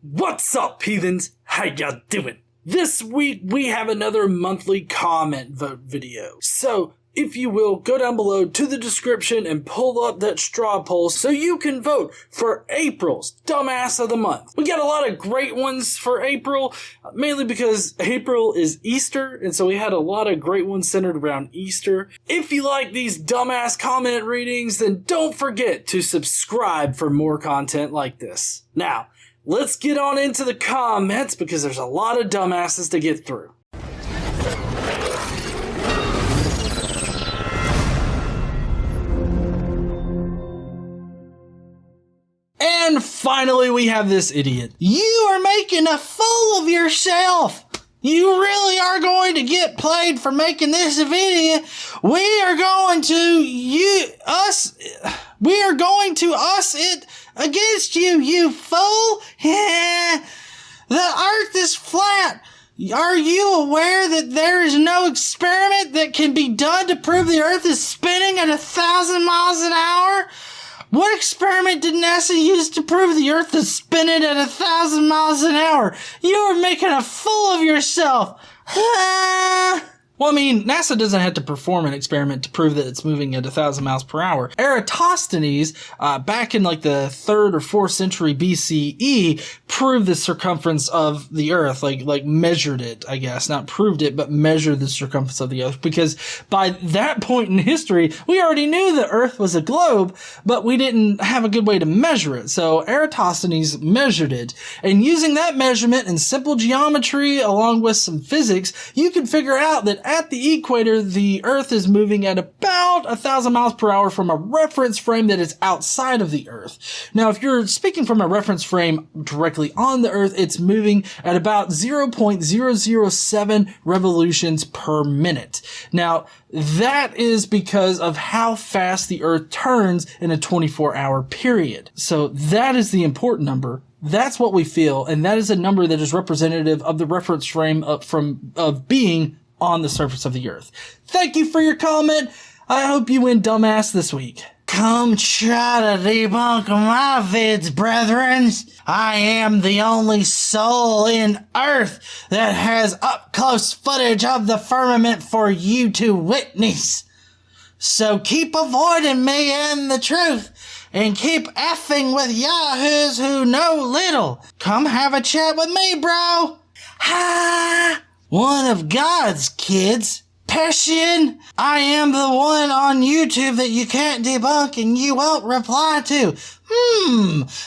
What's up, heathens? How y'all doing? This week we have another monthly comment vote video. So, if you will, go down below to the description and pull up that straw poll so you can vote for April's Dumbass of the Month. We got a lot of great ones for April, mainly because April is Easter, and so we had a lot of great ones centered around Easter. If you like these dumbass comment readings, then don't forget to subscribe for more content like this. Now, let's get on into the comments because there's a lot of dumbasses to get through. And finally, we have this idiot. You are making a fool of yourself. You really are going to get played for making this video. We are going to us it against you, you fool. The earth is flat. Are you aware that there is no experiment that can be done to prove the earth is spinning at 1,000 miles an hour? What experiment did NASA use to prove the earth is spinning at 1,000 miles an hour? You are making a fool of yourself. Well, I mean, NASA doesn't have to perform an experiment to prove that it's moving at 1,000 miles per hour. Eratosthenes, back in like the 3rd or 4th century BCE, proved the circumference of the Earth, like measured it, I guess. Not proved it, but measured the circumference of the Earth. Because by that point in history, we already knew the Earth was a globe, but we didn't have a good way to measure it. So Eratosthenes measured it. And using that measurement and simple geometry, along with some physics, you can figure out that at the equator, the Earth is moving at about 1,000 miles per hour from a reference frame that is outside of the Earth. Now, if you're speaking from a reference frame directly on the Earth, it's moving at about 0.007 revolutions per minute. Now, that is because of how fast the Earth turns in a 24-hour period. So that is the important number. That's what we feel, and that is a number that is representative of the reference frame of being on the surface of the Earth. Thank you for your comment. I hope you win dumbass this week. Come try to debunk my vids, brethren. I am the only soul in Earth that has up-close footage of the firmament for you to witness. So keep avoiding me and the truth, and keep effing with yahoos who know little. Come have a chat with me, bro. Ha! One of God's kids. Persian, I am the one on YouTube that you can't debunk and you won't reply to.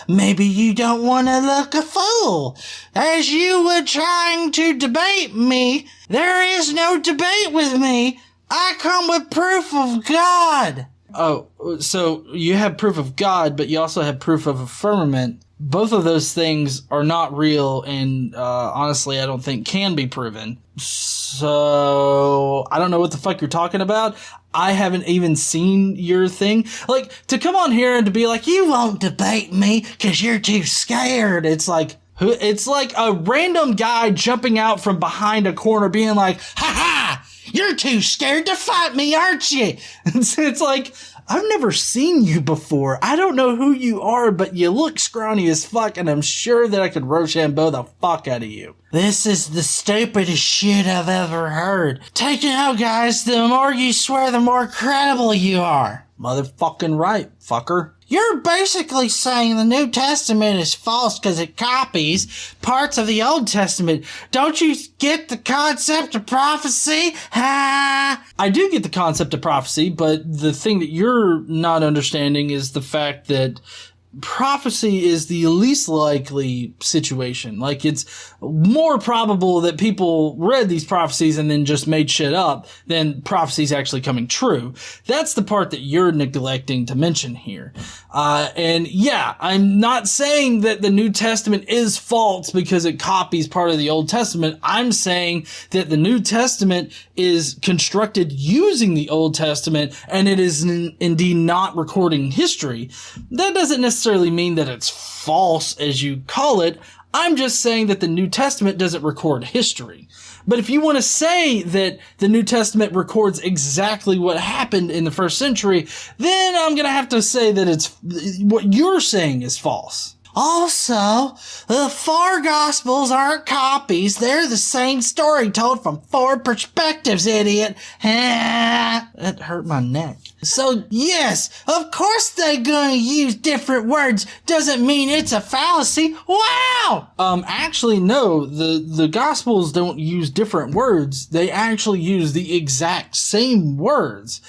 Maybe you don't want to look a fool. As you were trying to debate me, there is no debate with me. I come with proof of God. Oh, so you have proof of God, but you also have proof of a firmament. Both of those things are not real and, honestly, I don't think can be proven. So, I don't know what the fuck you're talking about. I haven't even seen your thing. Like, to come on here and to be like, you won't debate me because you're too scared. It's like a random guy jumping out from behind a corner being like, ha ha, you're too scared to fight me, aren't you? It's like, I've never seen you before. I don't know who you are, but you look scrawny as fuck, and I'm sure that I could Rochambeau the fuck out of you. This is the stupidest shit I've ever heard. Take it out, guys. The more you swear, the more credible you are. Motherfucking right, fucker. You're basically saying the New Testament is false because it copies parts of the Old Testament. Don't you get the concept of prophecy? Ha! I do get the concept of prophecy, but the thing that you're not understanding is the fact that prophecy is the least likely situation. Like, it's more probable that people read these prophecies and then just made shit up than prophecies actually coming true. That's the part that you're neglecting to mention here. And yeah, I'm not saying that the New Testament is false because it copies part of the Old Testament. I'm saying that the New Testament is constructed using the Old Testament and it is indeed not recording history. That doesn't necessarily mean that it's false as you call it. I'm just saying that the New Testament doesn't record history. But if you want to say that the New Testament records exactly what happened in the first century, then I'm going to have to say that what you're saying is false. Also, the 4 Gospels aren't copies. They're the same story told from 4 perspectives, idiot. That hurt my neck. So, yes, of course they're gonna use different words. Doesn't mean it's a fallacy. Wow! Actually, no. The Gospels don't use different words. They actually use the exact same words.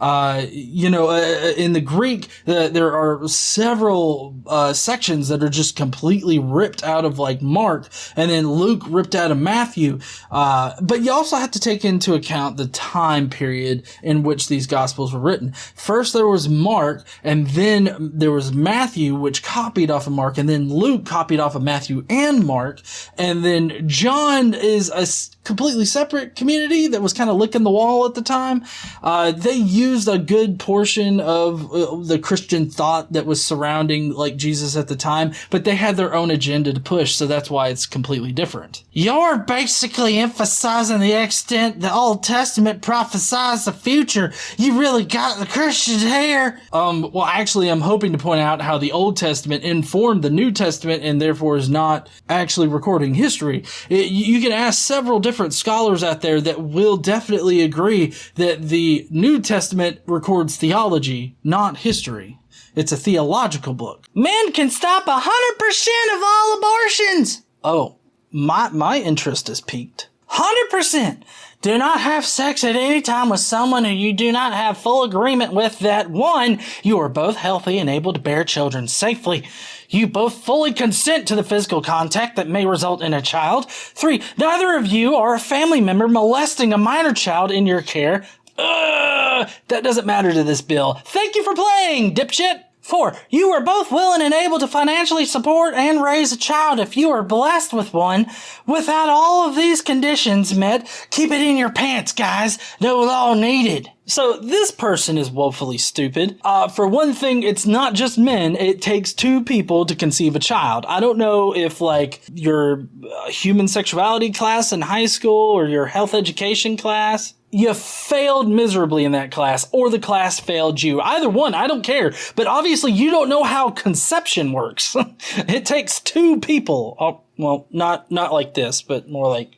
In the Greek, there are several sections that are just completely ripped out of like Mark, and then Luke ripped out of Matthew. But you also have to take into account the time period in which these Gospels were written. First there was Mark, and then there was Matthew, which copied off of Mark, and then Luke copied off of Matthew and Mark, and then John is a completely separate community that was kind of licking the wall at the time. They used a good portion of the Christian thought that was surrounding like Jesus at the time, but they had their own agenda to push, so that's why it's completely different. You're basically emphasizing the extent the Old Testament prophesies the future. You really got the Christians here. Well, actually, I'm hoping to point out how the Old Testament informed the New Testament and therefore is not actually recording history. You can ask several different scholars out there that will definitely agree that the New Testament records theology, not history. It's a theological book. Men can stop 100% of all abortions. Oh, my interest is piqued. 100%. Do not have sex at any time with someone who you do not have full agreement with that 1, you are both healthy and able to bear children safely. You both fully consent to the physical contact that may result in a child. 3, neither of you are a family member molesting a minor child in your care. That doesn't matter to this bill. Thank you for playing, dipshit. 4, you are both willing and able to financially support and raise a child if you are blessed with one. Without all of these conditions met, keep it in your pants, guys. No law needed. So this person is woefully stupid. For one thing, it's not just men. It takes 2 people to conceive a child. I don't know if like your human sexuality class in high school or your health education class, you failed miserably in that class, or the class failed you. Either one, I don't care. But obviously you don't know how conception works. It takes 2 people. Oh, well, not like this, but more like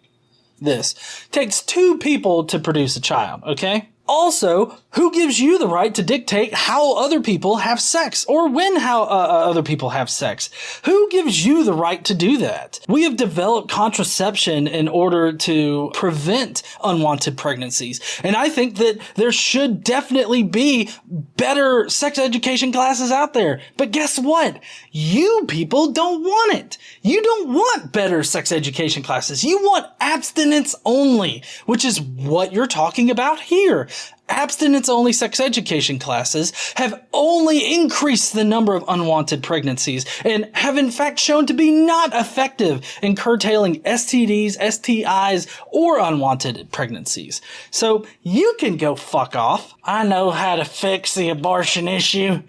this. It takes 2 people to produce a child, okay? Also, who gives you the right to dictate how other people have sex or when other people have sex? Who gives you the right to do that? We have developed contraception in order to prevent unwanted pregnancies. And I think that there should definitely be better sex education classes out there. But guess what? You people don't want it. You don't want better sex education classes. You want abstinence only, which is what you're talking about here. Abstinence-only sex education classes have only increased the number of unwanted pregnancies and have in fact shown to be not effective in curtailing STDs, STIs, or unwanted pregnancies. So you can go fuck off. I know how to fix the abortion issue.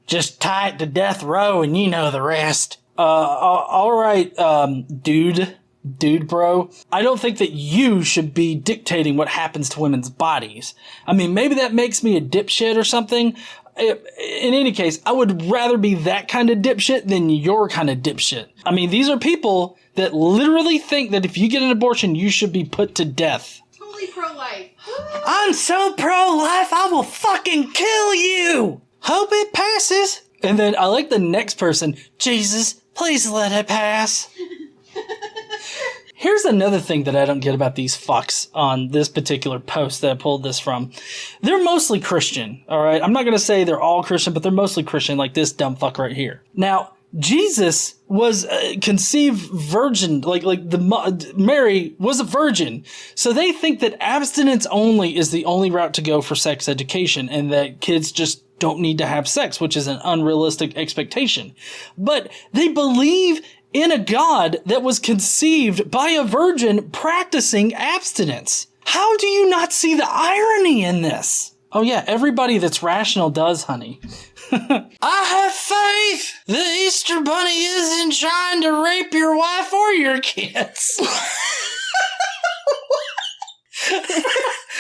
Just tie it to death row and you know the rest. Alright, dude, bro. I don't think that you should be dictating what happens to women's bodies. I mean, maybe that makes me a dipshit or something. In any case, I would rather be that kind of dipshit than your kind of dipshit. I mean, these are people that literally think that if you get an abortion, you should be put to death. Totally pro-life. I'm so pro-life, I will fucking kill you! Hope it passes. And then I like the next person. Jesus, please let it pass. Here's another thing that I don't get about these fucks on this particular post that I pulled this from. They're mostly Christian, all right? I'm not going to say they're all Christian, but they're mostly Christian, like this dumb fuck right here. Now, Jesus was conceived virgin, Mary was a virgin. So they think that abstinence only is the only route to go for sex education and that kids just don't need to have sex, which is an unrealistic expectation. But they believe in a God that was conceived by a virgin practicing abstinence. How do you not see the irony in this? Oh yeah, everybody that's rational does, honey. I have faith the Easter Bunny isn't trying to rape your wife or your kids.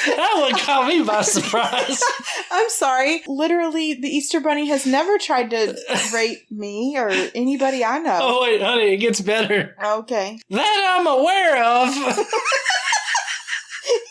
That That one caught me by surprise. I'm sorry. Literally, the Easter Bunny has never tried to rape me or anybody I know. Oh, wait, honey, it gets better. Okay. That I'm aware of.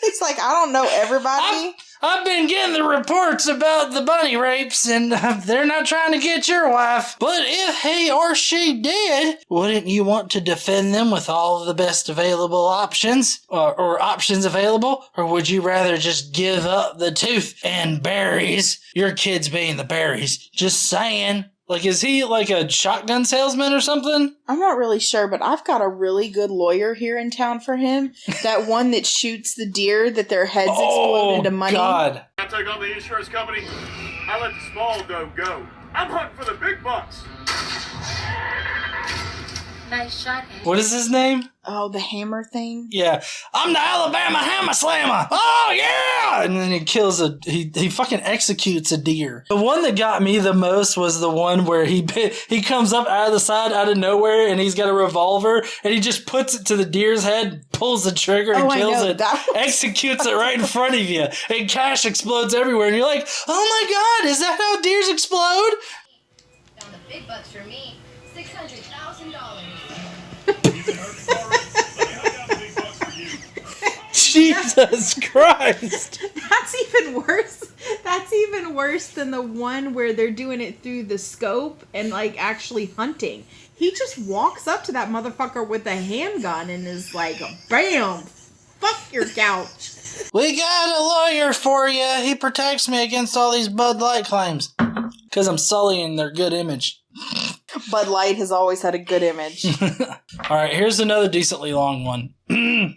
He's like, I don't know everybody. I've been getting the reports about the bunny rapes, and they're not trying to get your wife. But if he or she did, wouldn't you want to defend them with all of the best available options? Or options available? Or would you rather just give up the tooth and berries? Your kids being the berries. Just saying. Like, is he like a shotgun salesman or something? I'm not really sure, but I've got a really good lawyer here in town for him. That one that shoots the deer that their heads explode into money. Oh, God. I take on the insurance company. I let the small dough go. I'm hunting for the big bucks. Nice shot, Ed. What is his name? Oh, the hammer thing? Yeah. I'm the Alabama Hammer Slammer. Oh, yeah! And then he kills he fucking executes a deer. The one that got me the most was the one where he comes up out of the side, out of nowhere, and he's got a revolver, and he just puts it to the deer's head, pulls the trigger, and kills it. Executes it right in front of you. And cash explodes everywhere, and you're like, oh my God, is that how deers explode? Found the big bucks for me. $600,000. Jesus Christ. That's even worse. That's even worse than the one where they're doing it through the scope and like actually hunting. He just walks up to that motherfucker with a handgun and is like, bam, fuck your couch. We got a lawyer for you. He protects me against all these Bud Light claims. Because I'm sullying their good image. Bud Light has always had a good image. Alright, here's another decently long one. I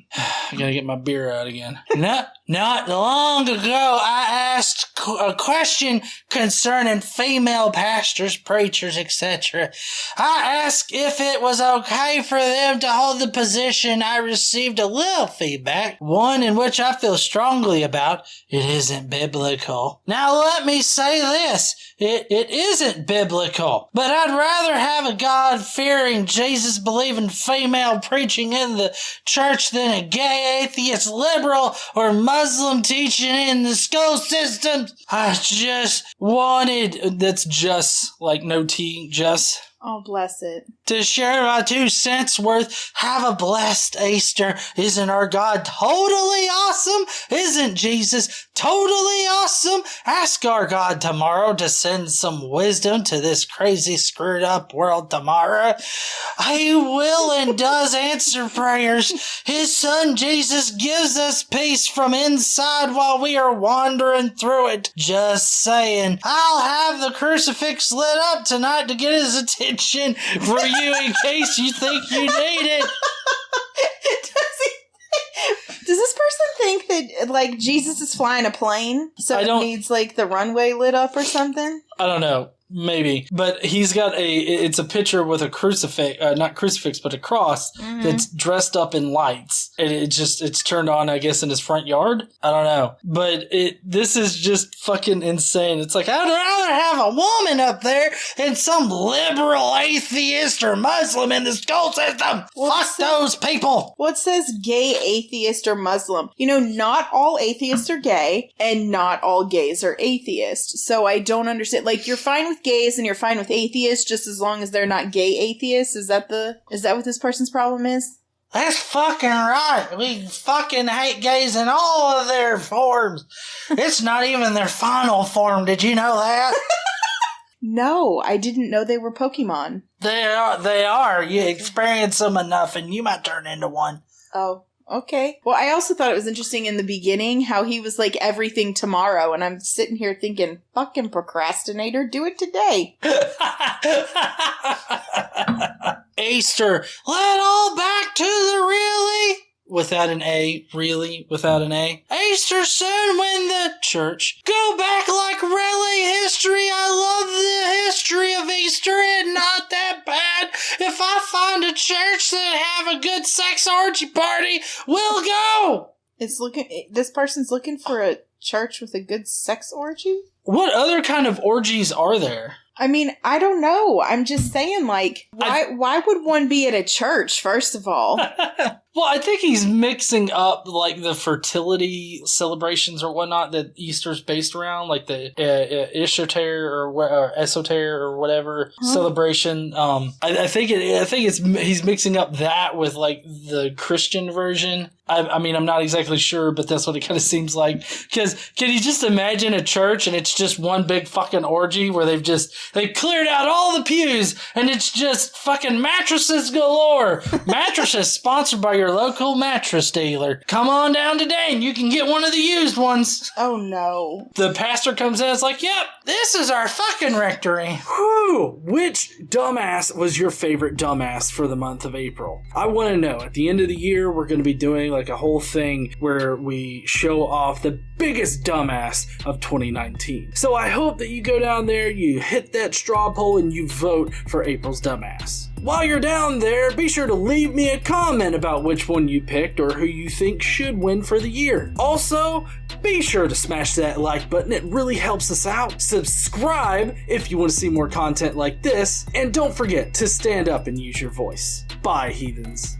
gotta get my beer out again. Not long ago, I asked a question concerning female pastors, preachers, etc. I asked if it was okay for them to hold the position. I received a little feedback, one in which I feel strongly about. It isn't biblical. Now let me say this. It isn't biblical, but I'd rather have a God-fearing, Jesus-believing female preaching in the church than a gay, atheist, liberal, or Muslim teaching in the school system. I just wanted, that's just, like no T, just. Oh, bless it. To share my 2 cents worth. Have a blessed Easter. Isn't our God totally awesome? Isn't Jesus totally awesome? Ask our God tomorrow to send some wisdom to this crazy, screwed up world tomorrow. He will and does answer prayers. His son Jesus gives us peace from inside while we are wandering through it. Just saying. I'll have the crucifix lit up tonight to get his attention for you in case you think you need it. Does this person think that, like, Jesus is flying a plane? So it needs, like, the runway lit up or something? I don't know. Maybe. But he's got it's a picture with a crucifix, not crucifix, but a cross that's dressed up in lights. And it's turned on, I guess, in his front yard. I don't know. But this is just fucking insane. It's like, I'd rather have a woman up there than some liberal atheist or Muslim in the school system. Fuck those people. What says gay, atheist, or Muslim? You know, not all atheists are gay, and not all gays are atheists. So I don't understand. Like, you're fine with gays and you're fine with atheists just as long as they're not gay atheists? Is that what this person's problem is? That's fucking right. We fucking hate gays in all of their forms. It's not even their final form. Did you know that? No, I didn't know they were Pokemon. They are. You experience them enough and you might turn into one. Oh. Okay. Well, I also thought it was interesting in the beginning how he was like everything tomorrow, and I'm sitting here thinking, fucking procrastinator, do it today. Easter, let all back to the really. Without an A, really, without an A. Easter soon when the church. Go back like really history. I love the history of Easter. It's not that bad. If I find a church that have a good sex orgy party, we'll go. This person's looking for a church with a good sex orgy? What other kind of orgies are there? I mean, I don't know. I'm just saying, like, why would one be at a church, first of all? Well, I think he's mixing up like the fertility celebrations or whatnot that Easter's based around, like the Ishoter or Esoter or whatever celebration. I think he's mixing up that with like the Christian version. I mean, I'm not exactly sure, but that's what it kind of seems like. Because can you just imagine a church and it's just one big fucking orgy where they've cleared out all the pews and it's just fucking mattresses galore. Mattresses sponsored by your local mattress dealer. Come on down today and you can get one of the used ones. Oh no. The pastor comes in and is like, yep, this is our fucking rectory. Whew, which dumbass was your favorite dumbass for the month of April? I want to know. At the end of the year, we're going to be doing like a whole thing where we show off the biggest dumbass of 2019. So I hope that you go down there, you hit that straw poll, and you vote for April's dumbass. While you're down there, be sure to leave me a comment about which one you picked or who you think should win for the year. Also, be sure to smash that like button. It really helps us out. Subscribe if you want to see more content like this. And don't forget to stand up and use your voice. Bye, heathens.